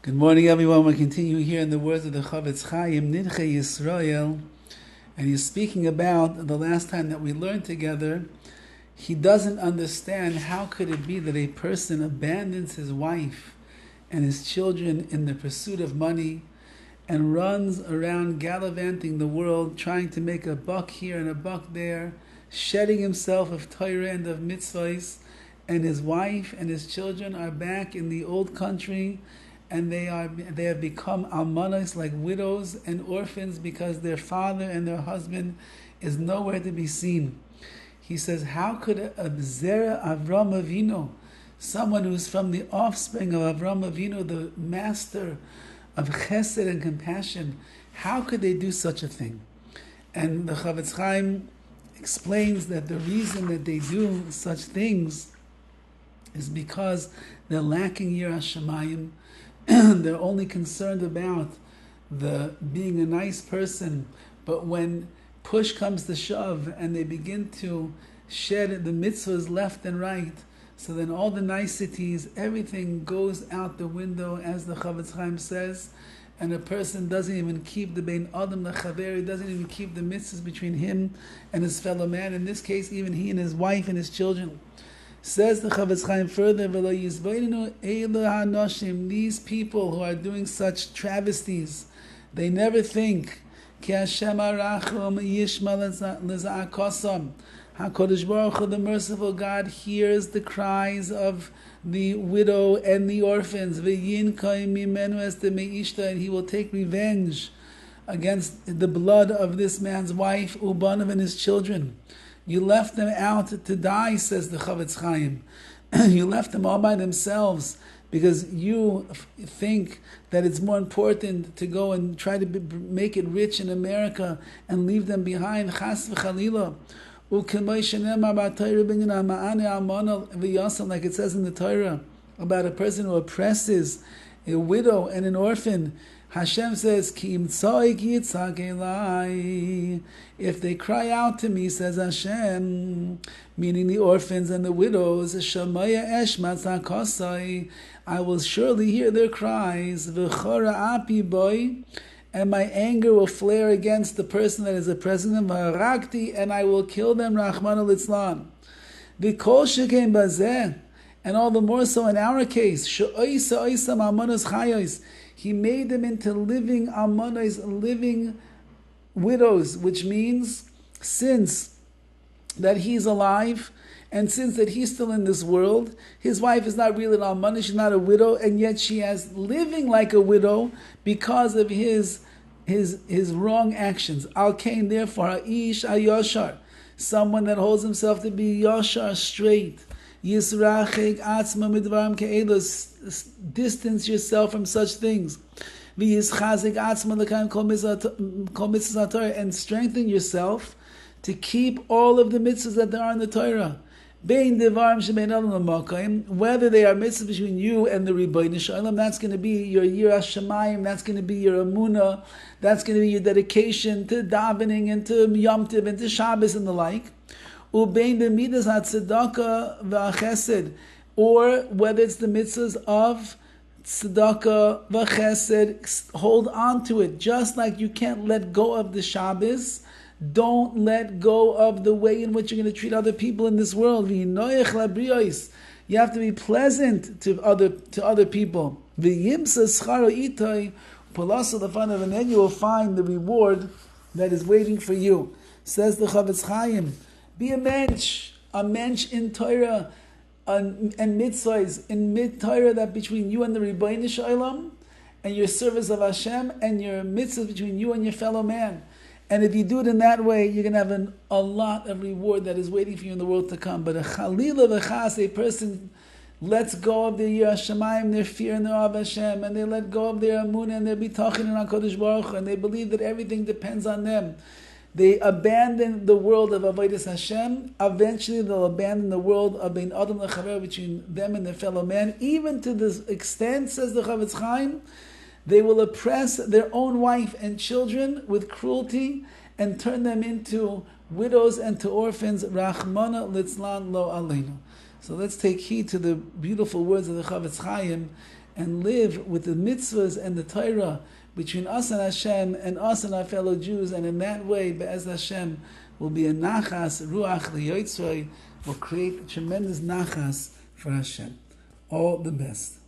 Good morning, everyone. We continue here in the words of the Horowitz, NIDCHEI YISRAEL, and he's speaking about the last time that we learned together. He doesn't understand how could it be that a person abandons his wife and his children in the pursuit of money and runs around gallivanting the world, trying to make a buck here and a buck there, shedding himself of Torah and of mitzvahs, and his wife and his children are back in the old country, and they have become almanos, like widows and orphans, because their father and their husband is nowhere to be seen. He says, how could a Zera Avram Avinu, someone who's from the offspring of Avram Avinu, the master of chesed and compassion, how could they do such a thing? And the Horowitz explains that the reason that they do such things is because they're lacking Yiras Shamayim. They're only concerned about being a nice person, but when push comes to shove and they begin to shed the mitzvahs left and right, so then all the niceties, everything goes out the window, as the Horowitz says, and a person doesn't even keep the bein adam lechaver, doesn't even keep the mitzvahs between him and his fellow man, in this case even he and his wife and his children. Says the Horowitz further, these people who are doing such travesties, they never think, HaKadosh Baruch Hu, the merciful God, hears the cries of the widow and the orphans, and he will take revenge against the blood of this man's wife, Ubanav, and his children. You left them out to die, says the Horowitz. You left them all by themselves because you think that it's more important to go and try to make it rich in America and leave them behind. Chas v'chalila. Like it says in the Torah about a person who oppresses a widow and an orphan. Hashem says, if they cry out to me, says Hashem, meaning the orphans and the widows, I will surely hear their cries, and my anger will flare against the person that is oppressing them, and I will kill them, Rahman al-Islam. And all the more so in our case, he made them into living almanos, living widows, which means since that he's alive and since that he's still in this world, his wife is not really an almana, she's not a widow, and yet she has living like a widow because of his wrong actions. Al Kain, therefore, Aish Ayashar, someone that holds himself to be Yashar, straight. Yisrachik atzma midvarim ke'elos, distance yourself from such things. V'yischazik atzma l'kaim kol mitzvahs Torah, and strengthen yourself to keep all of the mitzvahs that there are in the Torah. Bein devarim shebein adam l'makayim, whether they are mitzvahs between you and the Rabbi Shalom, that's going to be your Yiras Shamayim, that's going to be your Amunah, that's going to be your dedication to davening and to Yom Tov and to Shabbos and the like. Ubein b'midas hatzedakah v'achesed, or whether it's the mitzvahs of tzedakah v'chesed, hold on to it. Just like you can't let go of the Shabbos, don't let go of the way in which you're going to treat other people in this world. You have to be pleasant to other people. And then you will find the reward that is waiting for you. Says the Horowitz, be a mensch in Torah and mitzvahs, in mid-Torah, that between you and the Rabbi Shalom, and your service of Hashem, and your mitzvahs between you and your fellow man. And if you do it in that way, you're going to have a lot of reward that is waiting for you in the world to come. But a chalila v'chas, a person lets go of their Yiras Shamayim, their fear and their awe of Hashem, and they let go of their amunah and their bitachon in HaKadosh Baruch Hu, and they believe that everything depends on them. They abandon the world of Avodas Hashem. Eventually, they'll abandon the world of bein adam lechaver, between them and their fellow man. Even to this extent, says the Horowitz, they will oppress their own wife and children with cruelty and turn them into widows and to orphans. Rachmana litzlan lo aleinu. So let's take heed to the beautiful words of the Horowitz and live with the mitzvahs and the Torah between us and Hashem and us and our fellow Jews, and in that way, Be'ez Hashem, will be a nachas, ruach liYISRAEL, will create tremendous nachas for Hashem. All the best.